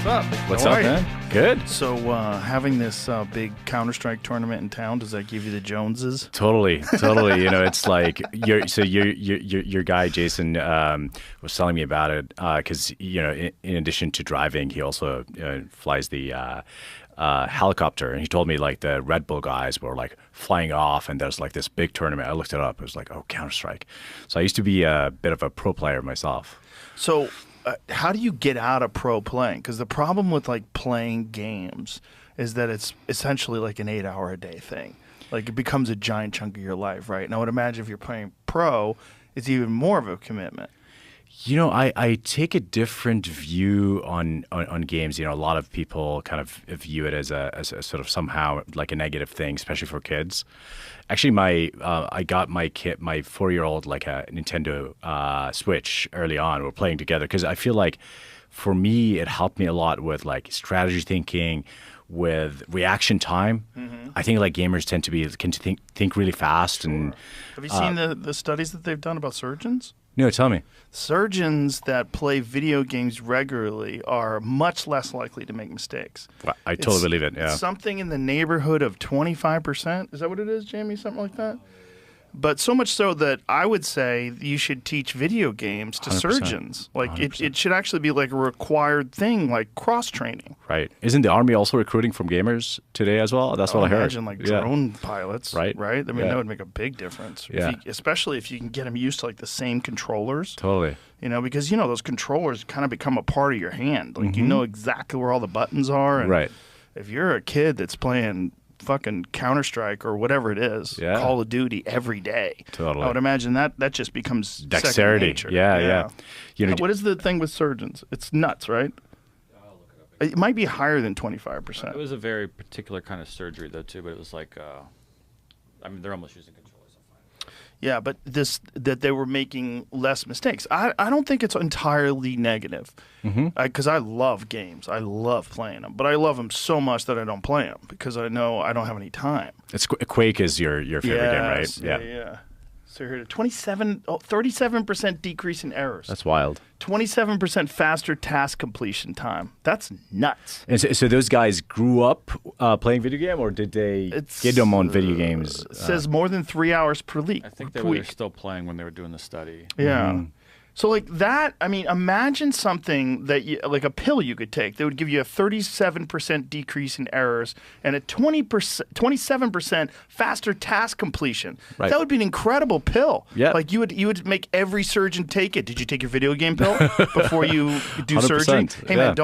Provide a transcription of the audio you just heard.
What's up? What's up, man? Good. So, having this big Counter-Strike tournament in town, does that give you the Joneses? Totally. You know, it's like your guy Jason was telling me about it because you know, in addition to driving, he also flies the helicopter, and he told me like the Red Bull guys were like flying off, and there's like this big tournament. I looked it up. It was like, oh, Counter-Strike. So I used to be a bit of a pro player myself. So. How do you get out of pro playing? Because the problem with like playing games is that it's essentially like an 8-hour-a-day thing. Like it becomes a giant chunk of your life, right? And I would imagine if you're playing pro, it's even more of a commitment. You know, I take a different view on games. You know, a lot of people kind of view it as a sort of somehow like a negative thing, especially for kids. Actually, I got my 4-year-old like a Nintendo Switch early on. We're playing together because I feel like for me it helped me a lot with like strategy thinking, with reaction time. Mm-hmm. I think like gamers tend to think really fast. Sure. And have you seen the studies that they've done about surgeons? No, tell me. Surgeons that play video games regularly are much less likely to make mistakes. Well, I totally believe it, yeah. It's something in the neighborhood of 25%. Is that what it is, Jamie? Something like that? But so much so that I would say you should teach video games to 100%. Surgeons. Like it should actually be like a required thing, like cross-training. Right. Isn't the Army also recruiting from gamers today as well? That's what I heard. Imagine like drone pilots, right? I mean, that would make a big difference. Yeah. Especially if you can get them used to like the same controllers. Totally. You know, because you know those controllers kind of become a part of your hand. Like you know exactly where all the buttons are. And right. If you're a kid that's playing fucking Counter-Strike or whatever it is, Call of Duty every day. Totally. I would imagine that just becomes dexterity. Second nature. Yeah. You know, what is the thing with surgeons? It's nuts, right? I'll look it up. It might be higher than 25%. It was a very particular kind of surgery though too, but it was like, I mean, they're almost using controllers. Yeah, but that they were making less mistakes. I don't think it's entirely negative because I love games. I love playing them, but I love them so much that I don't play them because I know I don't have any time. Quake is your favorite game, right? Yeah. So here, 37% decrease in errors. That's wild. 27% faster task completion time. That's nuts. And so those guys grew up playing video game, or did they get them on video games? It says more than 3 hours per week. I think they were still playing when they were doing the study. Yeah. Mm-hmm. So like that, I mean, imagine something that like a pill you could take that would give you a 37% decrease in errors and a 27% faster task completion. Right. That would be an incredible pill. Yeah. Like you would make every surgeon take it. Did you take your video game pill before you do surgery? Hey man, don't